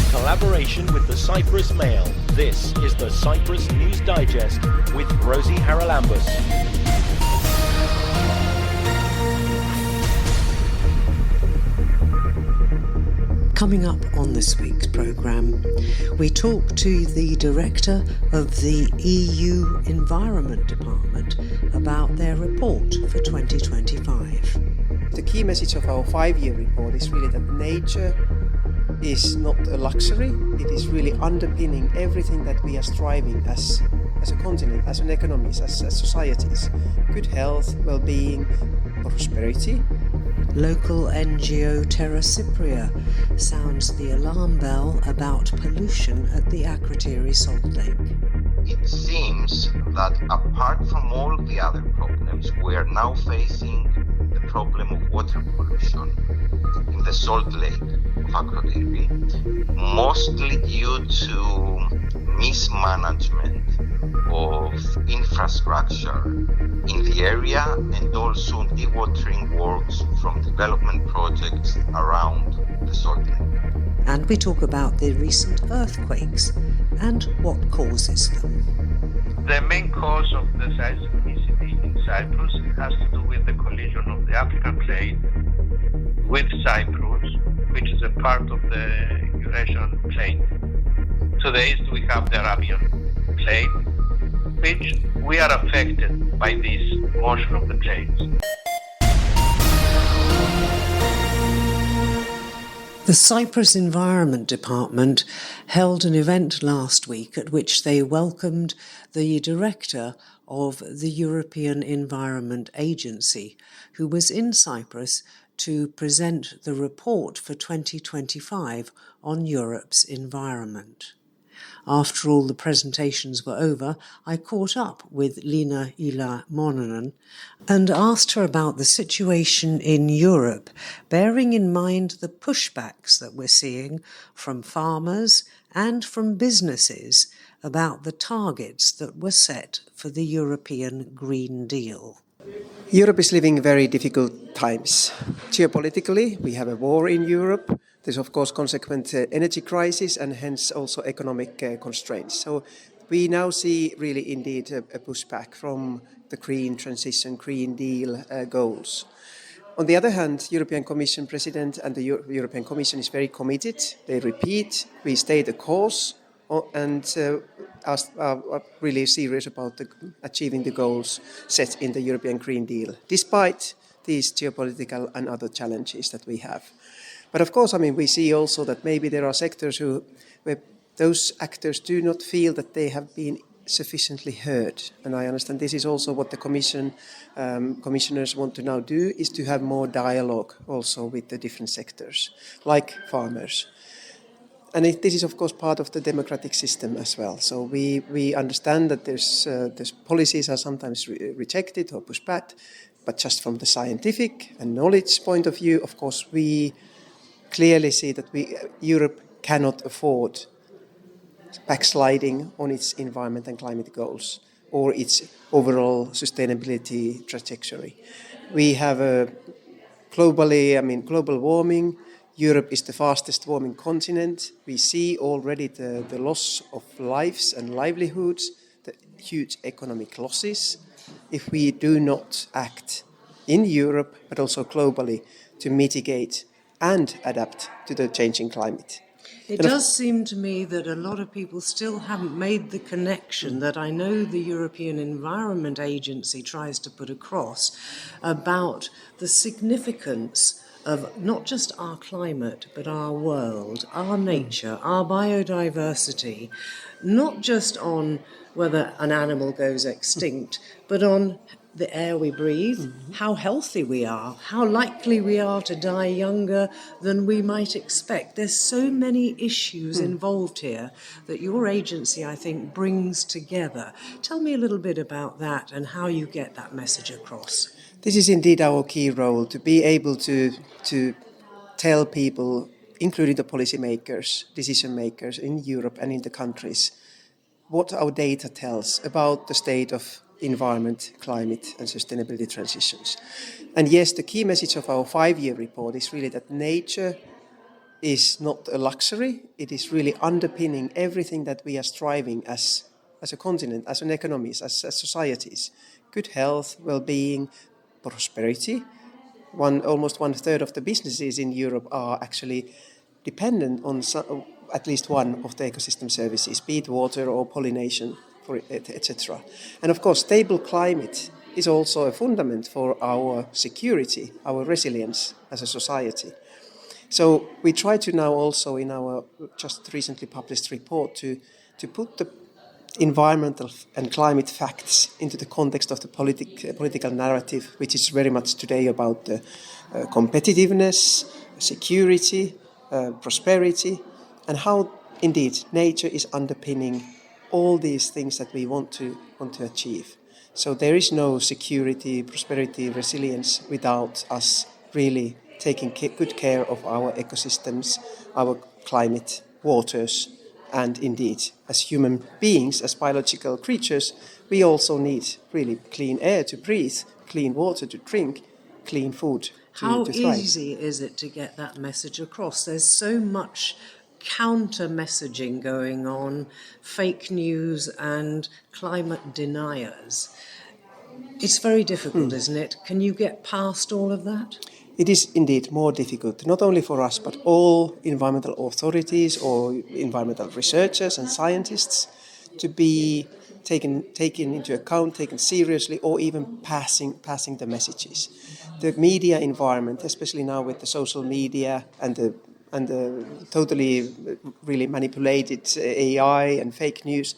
collaboration with the Cyprus Mail, this is the Cyprus News Digest with Rosie Haralambous. Coming up on this week's programme, we talk to the director of the EU Environment Department about their report for 2025. The key message of our 5-year report is really that nature is not a luxury, it is really underpinning everything that we are striving as a continent, as an economy, as societies. Good health, well-being, prosperity. Local NGO Terra Cypria sounds the alarm bell about pollution at the Akrotiri salt lake. It seems that apart from all the other problems, we are now facing the problem of water pollution in the salt lake of Akrotiri, mostly due to mismanagement of infrastructure in the area and also dewatering works from development projects around the salt lake. And we talk about the recent earthquakes and what causes them. The main cause of the seismicity in Cyprus has to do with the collision of the African plate with Cyprus, which is a part of the Eurasian plate. To the east we have the Arabian plate, which we are affected by this motion of the plates. The Cyprus Environment Department held an event last week at which they welcomed the director of the European Environment Agency, who was in Cyprus to present the report for 2025 on Europe's environment. After all the presentations were over, I caught up with Lina Ila Mononen and asked her about the situation in Europe, bearing in mind the pushbacks that we're seeing from farmers and from businesses about the targets that were set for the European Green Deal. Europe is living very difficult times. Geopolitically, we have a war in Europe. There's of course consequent energy crisis and hence also economic constraints. So we now see really indeed a pushback from the green transition, Green Deal goals. On the other hand, European Commission President and the European Commission is very committed. They repeat, we stay the course and are really serious about achieving the goals set in the European Green Deal, despite these geopolitical and other challenges that we have. But of course, we see also that maybe there are sectors where those actors do not feel that they have been sufficiently heard. And I understand this is also what the commissioners want to now do, is to have more dialogue also with the different sectors, like farmers. And this is, of course, part of the democratic system as well. So we understand that there's policies are sometimes rejected or pushed back, but just from the scientific and knowledge point of view, of course, we clearly see that Europe cannot afford backsliding on its environment and climate goals or its overall sustainability trajectory. We have global warming. Europe is the fastest warming continent. We see already the loss of lives and livelihoods, the huge economic losses, if we do not act in Europe, but also globally, to mitigate and adapt to the changing climate. It does seem to me that a lot of people still haven't made the connection that I know the European Environment Agency tries to put across about the significance of not just our climate, but our world, our nature, our biodiversity, not just on whether an animal goes extinct, but on the air we breathe, how healthy we are, how likely we are to die younger than we might expect. There's so many issues involved here that your agency, I think, brings together. Tell me a little bit about that and how you get that message across. This is indeed our key role, to be able to tell people, including the policymakers, decision makers in Europe and in the countries, what our data tells about the state of environment, climate and sustainability transitions. And yes, the key message of our 5-year report is really that nature is not a luxury. It is really underpinning everything that we are striving as a continent, as an economy, as societies. Good health, well-being, prosperity. Almost 1/3 of the businesses in Europe are actually dependent on at least one of the ecosystem services, be it water or pollination, etc. And of course, stable climate is also a fundament for our security, our resilience as a society. So we try to now also in our just recently published report to put the environmental and climate facts into the context of the political narrative, which is very much today about the competitiveness, security, prosperity, and how indeed nature is underpinning all these things that we want to achieve. So there is no security, prosperity, resilience without us really taking good care of our ecosystems, our climate, waters, and indeed, as human beings, as biological creatures, we also need really clean air to breathe, clean water to drink, clean food to How thrive. easy is it to get that message across? There's so much counter-messaging going on, fake news and climate deniers. It's very difficult, isn't it? Can you get past all of that? It is indeed more difficult, not only for us, but all environmental authorities or environmental researchers and scientists to be taken into account, taken seriously, or even passing the messages. The media environment, especially now with the social media and the totally really manipulated AI and fake news,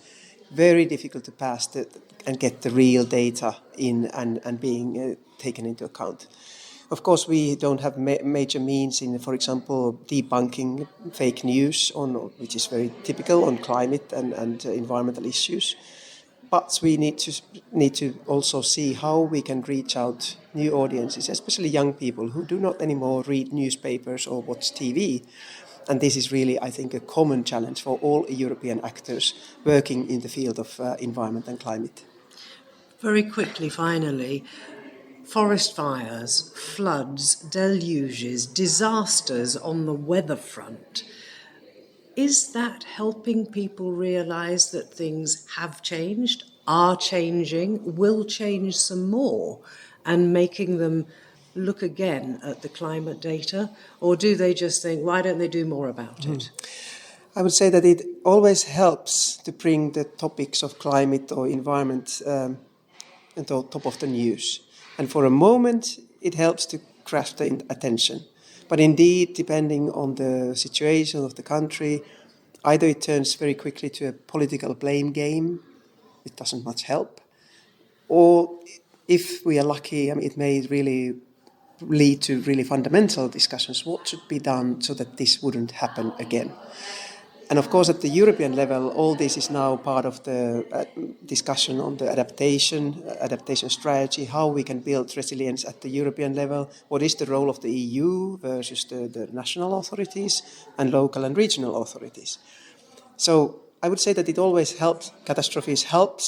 very difficult to pass and get the real data in and being taken into account. Of course, we don't have major means in, for example, debunking fake news, which is very typical on climate and environmental issues. But we need to also see how we can reach out new audiences, especially young people who do not anymore read newspapers or watch TV. And this is really, I think, a common challenge for all European actors working in the field of environment and climate. Very quickly, finally, forest fires, floods, deluges, disasters on the weather front. Is that helping people realise that things have changed, are changing, will change some more, and making them look again at the climate data? Or do they just think, why don't they do more about it? I would say that it always helps to bring the topics of climate or environment at the top of the news. And for a moment, it helps to grasp the attention. But indeed, depending on the situation of the country, either it turns very quickly to a political blame game, it doesn't much help, or if we are lucky, it may really lead to really fundamental discussions. What should be done so that this wouldn't happen again? And of course, at the European level, all this is now part of the discussion on the adaptation strategy, how we can build resilience at the European level, what is the role of the EU versus the national authorities and local and regional authorities. So I would say that it always helps, catastrophes help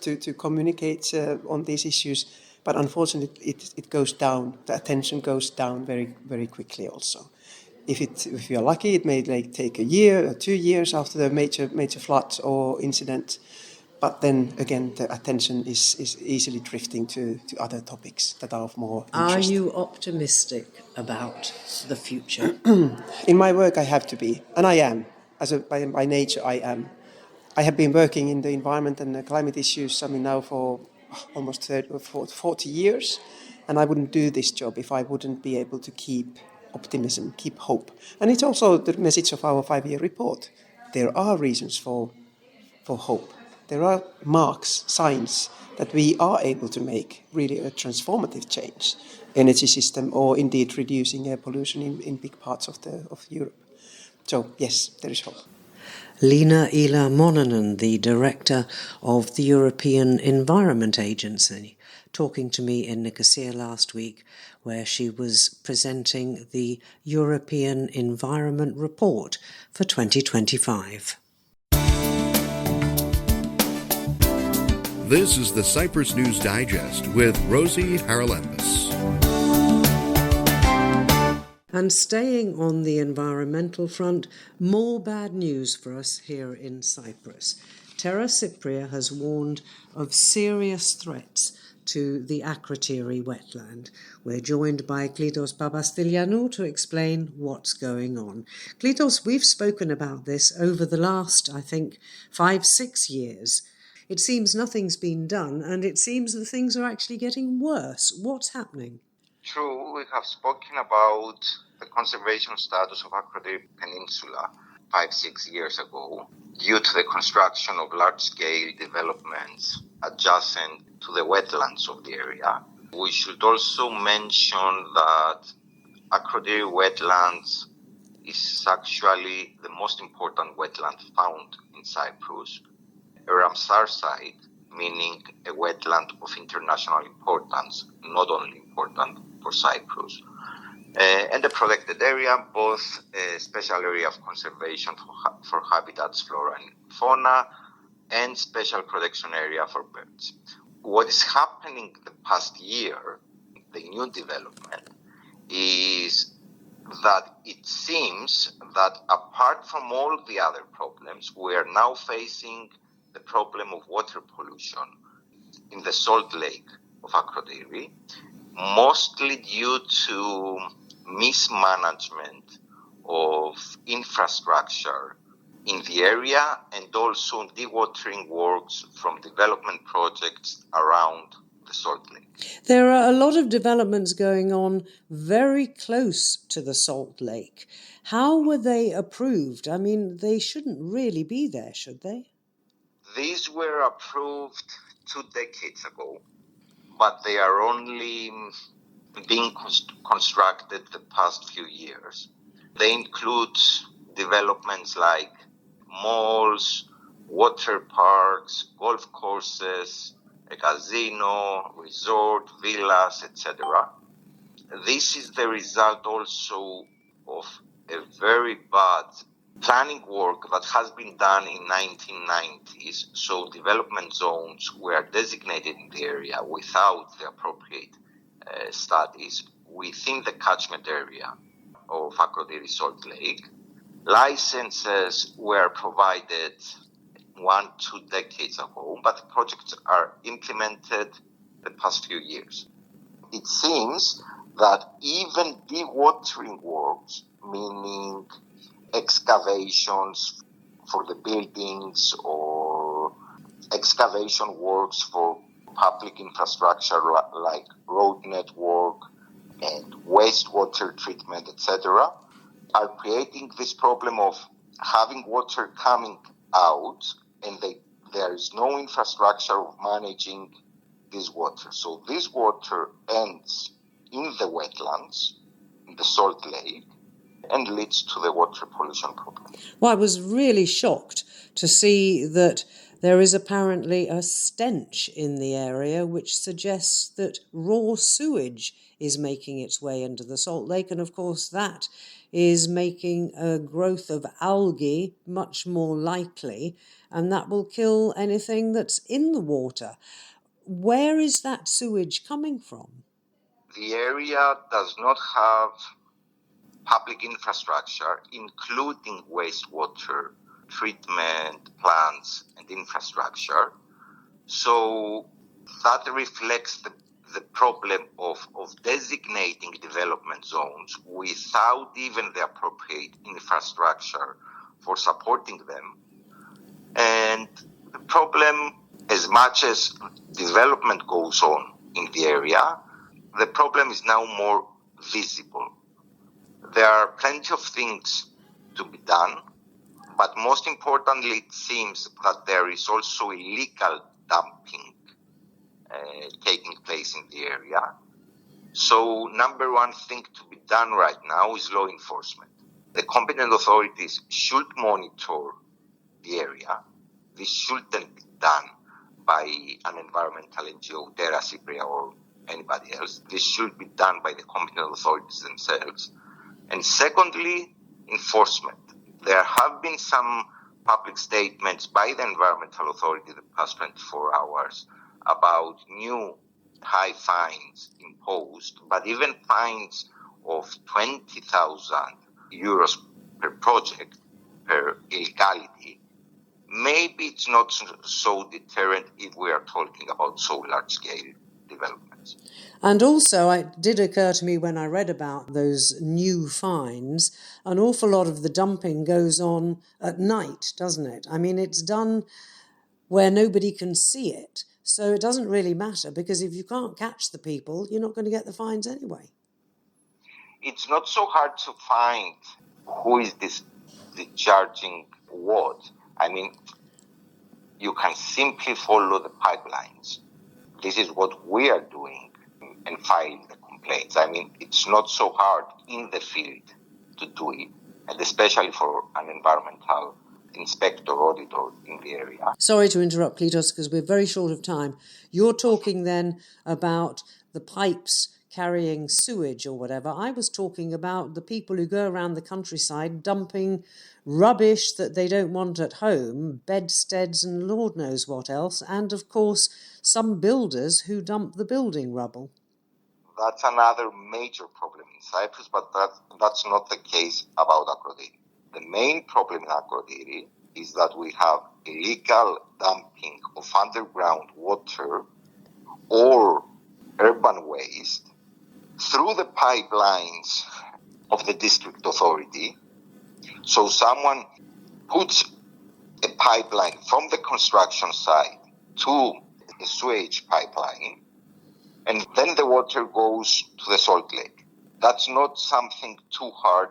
to communicate on these issues, but unfortunately it goes down, the attention goes down very, very quickly also. If you are lucky, it may take a year or 2 years after the major flood or incident, but then again the attention is easily drifting to other topics that are of more interest. Are you optimistic about the future? In my work, I have to be, and I am. By nature, I am. I have been working in the environment and the climate issues now for almost 40 years, and I wouldn't do this job if I wouldn't be able to keep optimism, keep hope. And it's also the message of our 5-year report. There are reasons for hope. There are marks, signs that we are able to make really a transformative change, energy system, or indeed reducing air pollution in big parts of Europe. So yes, there is hope. Leena-Ila Mononen, the director of the European Environment Agency, talking to me in Nicosia last week, where she was presenting the European Environment Report for 2025. This is the Cyprus News Digest with Rosie Haralambous. And staying on the environmental front, more bad news for us here in Cyprus. Terra Cypria has warned of serious threats to the Akrotiri wetland. We're joined by Klitos Papastylianou to explain what's going on. Klitos, we've spoken about this over the last, 5-6 years. It seems nothing's been done, and it seems that things are actually getting worse. What's happening? True, we have spoken about the conservation status of Akrotiri Peninsula 5-6 years ago due to the construction of large-scale developments adjacent to the wetlands of the area. We should also mention that Akrotiri wetlands is actually the most important wetland found in Cyprus, a Ramsar site, meaning a wetland of international importance, not only important for Cyprus, and a protected area, both a special area of conservation for habitats, flora and fauna, and special protection area for birds. What is happening the past year, the new development, is that it seems that apart from all the other problems, we are now facing the problem of water pollution in the salt lake of Akrotiri, mostly due to mismanagement of infrastructure in the area and also dewatering works from development projects around the salt lake. There are a lot of developments going on very close to the salt lake. How were they approved? I mean, they shouldn't really be there, should they? These were approved 2 decades ago, but they are only being constructed the past few years. They include developments like malls, water parks, golf courses, a casino, resort, villas, etc. This is the result also of a very bad planning work that has been done in 1990s. So development zones were designated in the area without the appropriate studies within the catchment area of Akrotiri Salt Lake. Licenses were provided 1-2 decades ago, but the projects are implemented the past few years. It seems that even dewatering works, meaning excavations for the buildings or excavation works for public infrastructure like road network and wastewater treatment, etc., are creating this problem of having water coming out and there is no infrastructure of managing this water. So this water ends in the wetlands, in the salt lake, and leads to the water pollution problem. Well, I was really shocked to see that there is apparently a stench in the area which suggests that raw sewage is making its way into the salt lake, and of course that is making a growth of algae much more likely, and that will kill anything that's in the water. Where is that sewage coming from? The area does not have public infrastructure, including wastewater treatment plants and infrastructure. So that reflects the problem of designating development zones without even the appropriate infrastructure for supporting them. And the problem, as much as development goes on in the area, the problem is now more visible. There are plenty of things to be done, but most importantly, it seems that there is also illegal dumping taking place in the area. So number one thing to be done right now is law enforcement. The competent authorities should monitor the area. This shouldn't be done by an environmental NGO, Terra Cypria, or anybody else. This should be done by the competent authorities themselves. And secondly, enforcement. There have been some public statements by the environmental authority the past 24 hours about new high fines imposed, but even fines of 20,000 euros per project, per illegality, maybe it's not so deterrent if we are talking about so large-scale developments. And also, it did occur to me when I read about those new fines, an awful lot of the dumping goes on at night, doesn't it? I mean, it's done where nobody can see it. So it doesn't really matter, because if you can't catch the people, you're not going to get the fines anyway. It's not so hard to find who is discharging what. I mean, you can simply follow the pipelines. This is what we are doing and filing the complaints. I mean, it's not so hard in the field to do it, and especially for an environmental inspector, auditor in the area. Sorry to interrupt, Klitos, because we're very short of time. You're talking then about the pipes carrying sewage or whatever. I was talking about the people who go around the countryside dumping rubbish that they don't want at home, bedsteads and Lord knows what else, and of course some builders who dump the building rubble. That's another major problem in Cyprus, but that's not the case about Akrotiri. The main problem in Akrotiri is that we have illegal dumping of underground water or urban waste through the pipelines of the district authority. So someone puts a pipeline from the construction site to a sewage pipeline, and then the water goes to the salt lake. That's not something too hard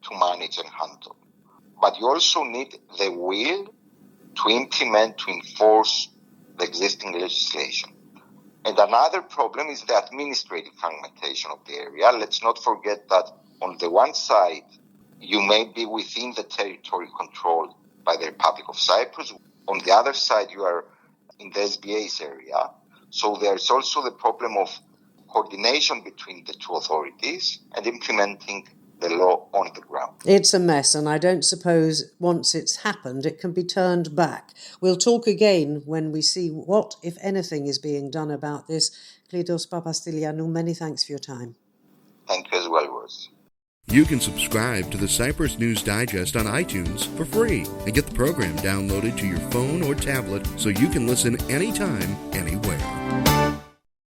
to manage and handle. But you also need the will to implement, to enforce the existing legislation. And another problem is the administrative fragmentation of the area. Let's not forget that on the one side, you may be within the territory controlled by the Republic of Cyprus. On the other side, you are in the SBA's area. So there's also the problem of coordination between the two authorities and implementing the law on the ground. It's a mess, and I don't suppose once it's happened it can be turned back. We'll talk again when we see what, if anything, is being done about this. Klitos Papastilianou, many thanks for your time. Thank you as well, Rose. You can subscribe to the Cyprus News Digest on iTunes for free and get the program downloaded to your phone or tablet so you can listen anytime, anywhere.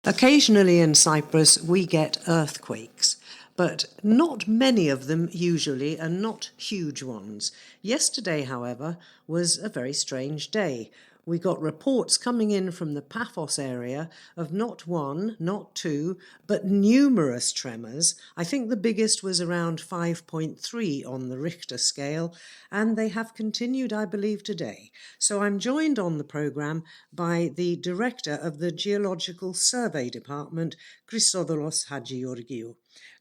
Occasionally in Cyprus we get earthquakes, but not many of them usually, and not huge ones. Yesterday, however, was a very strange day. We got reports coming in from the Paphos area of not one, not two, but numerous tremors. I think the biggest was around 5.3 on the Richter scale, and they have continued, I believe, today. So I'm joined on the programme by the Director of the Geological Survey Department, Christodoulos Hadjigeorgiou.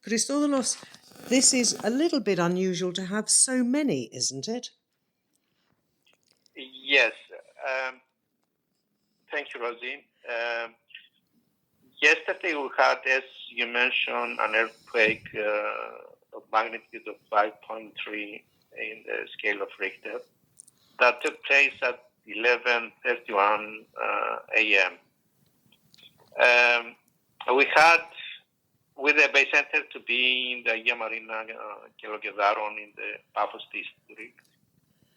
Christodoulos, this is a little bit unusual to have so many, isn't it? Yes. Thank you, Rosie. Yesterday we had, as you mentioned, an earthquake of magnitude of 5.3 in the scale of Richter that took place at 11:31 a.m. We had, with the base center to be in the Agia Marina Kelogedaron in the Paphos district,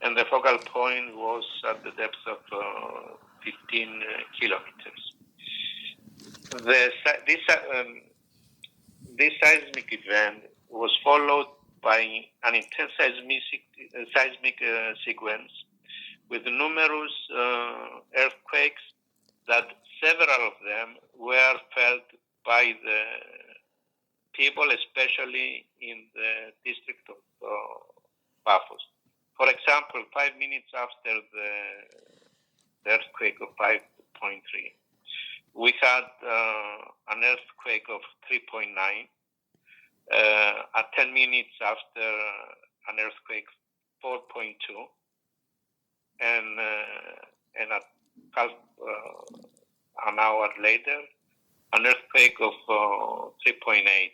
and the focal point was at the depth of 15 kilometers. This seismic event was followed by an intense seismic sequence with numerous earthquakes that several of them were felt by the people, especially in the district of Paphos. For example, 5 minutes after the earthquake of 5.3, we had an earthquake of 3.9. At 10 minutes after an earthquake 4.2, and at half an hour later, an earthquake of 3.8.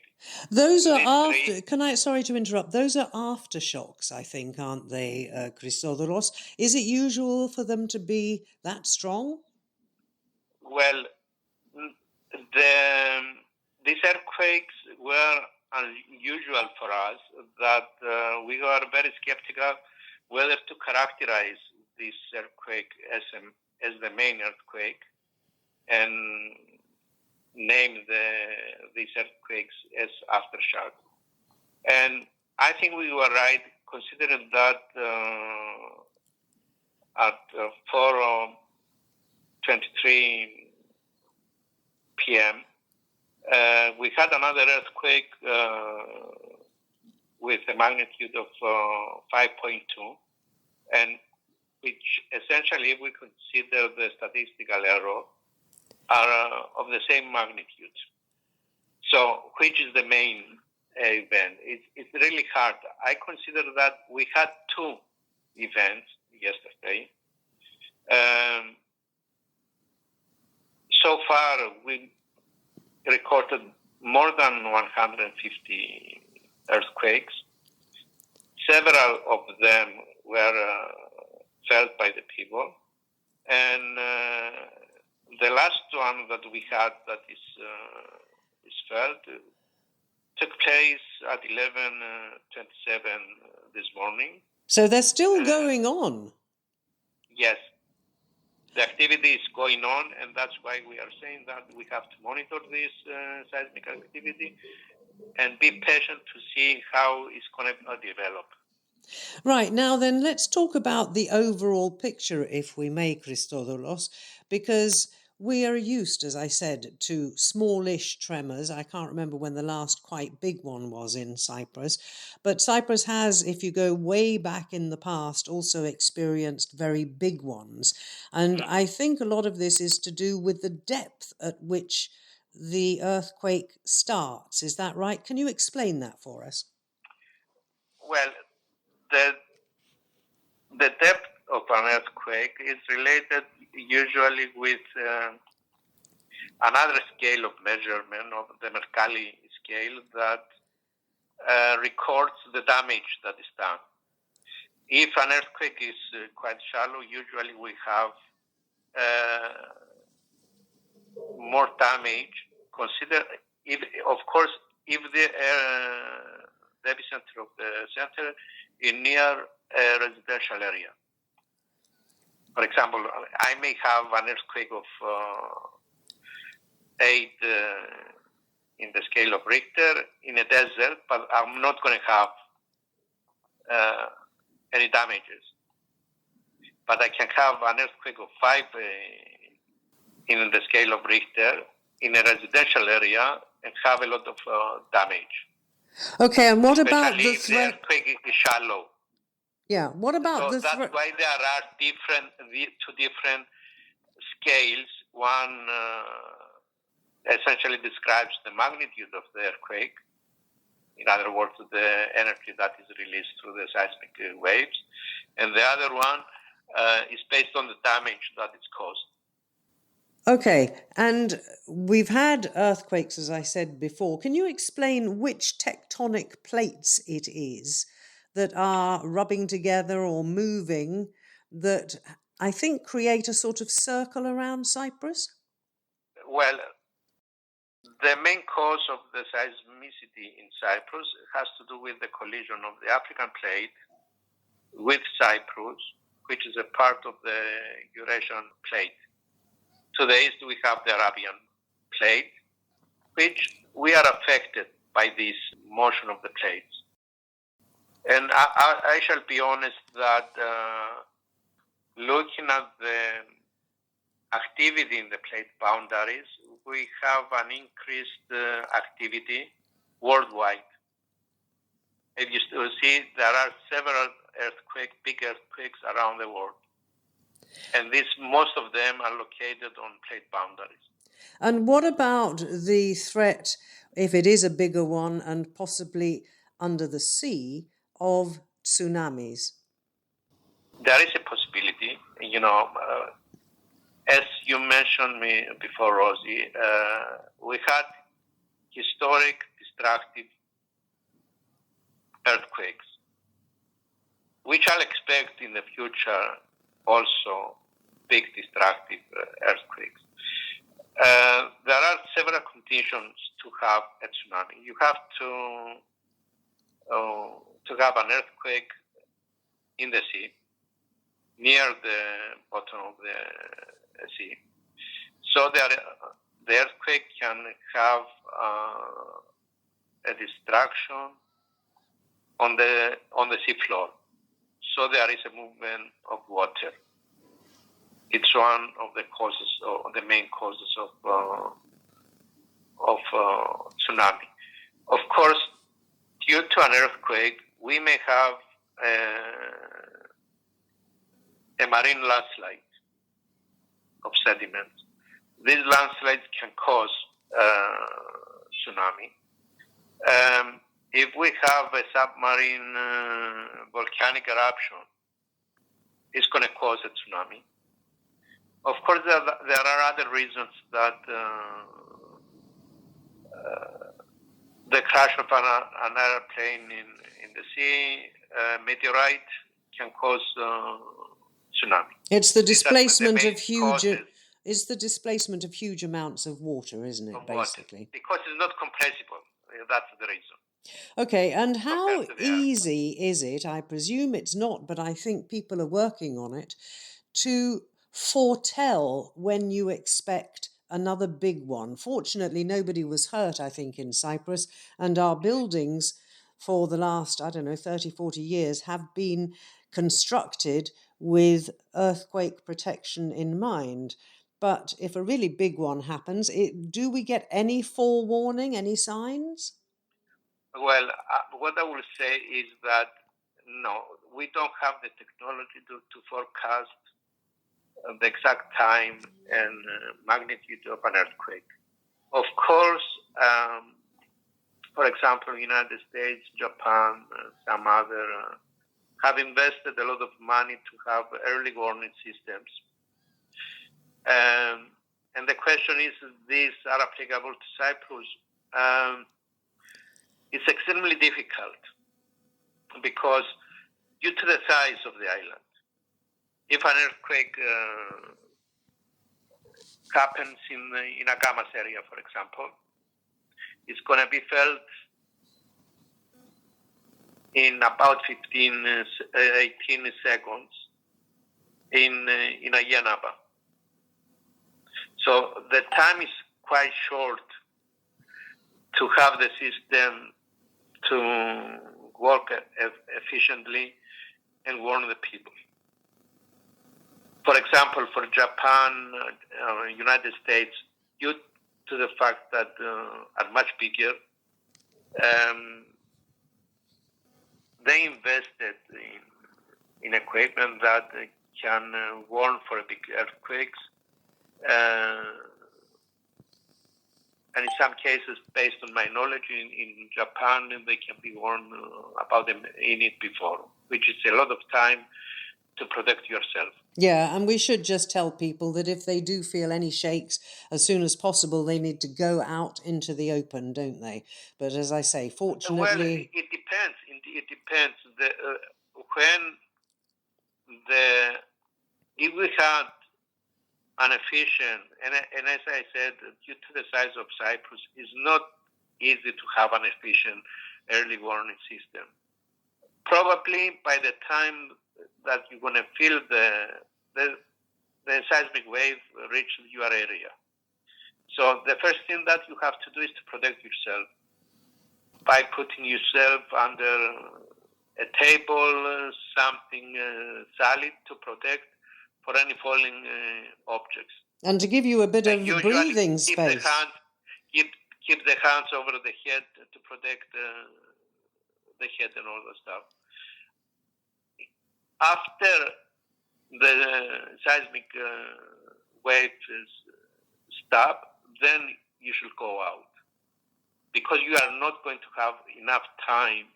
Those are after. Sorry to interrupt. Those are aftershocks, I think, aren't they, Christodoulos? Is it usual for them to be that strong? Well, these earthquakes were unusual for us that we were very skeptical whether to characterize this earthquake as the main earthquake and name these earthquakes as aftershocks. And I think we were right, considering that at 4:23 p.m., we had another earthquake with a magnitude of 5.2, and which essentially, if we consider the statistical error, are of the same magnitude. So, which is the main event? It's really hard. I consider that we had two events yesterday. So far, we recorded more than 150 earthquakes. Several of them were felt by the people. And the last one that we had that is felt took place at 11:27 this morning. So they're still going on? Yes. The activity is going on, and that's why we are saying that we have to monitor this seismic activity and be patient to see how it's going to develop. Right, now then let's talk about the overall picture, if we may, Christodoulos, because we are used, as I said, to smallish tremors. I can't remember when the last quite big one was in Cyprus, but Cyprus has, if you go way back in the past, also experienced very big ones. And I think a lot of this is to do with the depth at which the earthquake starts. Is that right? Can you explain that for us? Well, the depth of an earthquake is related usually with another scale of measurement, of the Mercalli scale, that records the damage that is done. If an earthquake is quite shallow, usually we have more damage. Consider, if the epicenter of the center is near a residential area. For example, I may have an earthquake of 8 in the scale of Richter in a desert, but I'm not going to have any damages. But I can have an earthquake of 5 in the scale of Richter in a residential area and have a lot of damage. Okay, and what about especially the if the threat? earthquake is shallow. Yeah, what about the that's threat? why there are two different scales. One essentially describes the magnitude of the earthquake. In other words, the energy that is released through the seismic waves. And the other one is based on the damage that is caused. Okay, and we've had earthquakes, as I said before. Can you explain which tectonic plates it is that are rubbing together or moving that I think create a sort of circle around Cyprus? Well, the main cause of the seismicity in Cyprus has to do with the collision of the African plate with Cyprus, which is a part of the Eurasian plate. To the east, we have the Arabian plate, which we are affected by this motion of the plates. And I shall be honest that looking at the activity in the plate boundaries, we have an increased activity worldwide. If you still see, there are several big earthquakes around the world. And most of them are located on plate boundaries. And what about the threat, if it is a bigger one and possibly under the sea, of tsunamis? There is a possibility, as you mentioned me before, Rosie, we had historic destructive earthquakes, which I'll expect in the future also big destructive earthquakes. There are several conditions to have a tsunami. You have to have an earthquake in the sea, near the bottom of the sea. So the earthquake can have a destruction on the sea floor. So there is a movement of water. It's one of the causes, or the main causes of tsunami. Of course, due to an earthquake, we may have a marine landslide of sediment. These landslides can cause tsunami. If we have a submarine volcanic eruption, it's going to cause a tsunami. Of course, there are other reasons that the crash of an airplane in the sea, meteorite, can cause tsunami. It's the displacement of huge. Causes It's the displacement of huge amounts of water, isn't it? of Basically, water, because it's not compressible. That's the reason. okay. And how Compared to the air. easy is it? I presume it's not, but I think people are working on it to foretell when you expect another big one. Fortunately, nobody was hurt, I think, in Cyprus, and our buildings for the last, 30, 40 years have been constructed with earthquake protection in mind. But if a really big one happens, do we get any forewarning, any signs? Well, what I will say is that no, we don't have the technology to forecast the exact time and magnitude of an earthquake. Of course, for example, United States, Japan, some other have invested a lot of money to have early warning systems. And the question is, these are applicable to Cyprus? It's extremely difficult because due to the size of the island, if an earthquake happens in a Gamas area, for example, it's going to be felt in about 18 seconds in Ayanaba. So the time is quite short to have the system to work efficiently and warn the people. For example, for Japan, United States, due to the fact that are much bigger, they invested in equipment that can warn for big earthquakes. And in some cases, based on my knowledge, in Japan, they can be warned about them in it before, which is a lot of time to protect yourself. Yeah, and we should just tell people that if they do feel any shakes, as soon as possible, they need to go out into the open, don't they? But as I say, fortunately... Well, it depends. It depends. If we had an efficient, and as I said, due to the size of Cyprus, it's not easy to have an efficient early warning system. Probably by the time that you're going to feel the seismic wave reach your area. So the first thing that you have to do is to protect yourself by putting yourself under a table, something solid to protect for any falling objects. And to give you a bit of Usually breathing keep space. Keep the hands over the head to protect the head and all that stuff. After the seismic waves stop, then you should go out, because you are not going to have enough time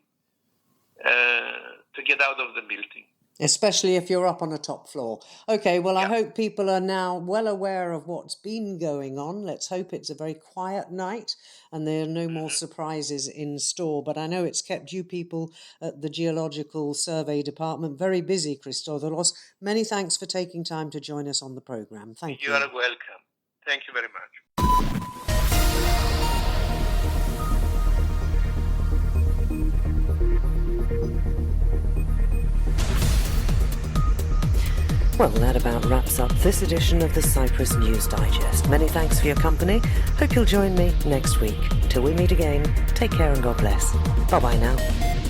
to get out of the building. Especially if you're up on a top floor. Okay, well, I Yeah. hope people are now well aware of what's been going on. Let's hope it's a very quiet night and there are no more surprises in store. But I know it's kept you people at the Geological Survey Department very busy, Christodoulos. Many thanks for taking time to join us on the programme. Thank you. You are welcome. Thank you very much. Well, that about wraps up this edition of the Cyprus News Digest. Many thanks for your company. Hope you'll join me next week. Till we meet again, take care and God bless. Bye-bye now.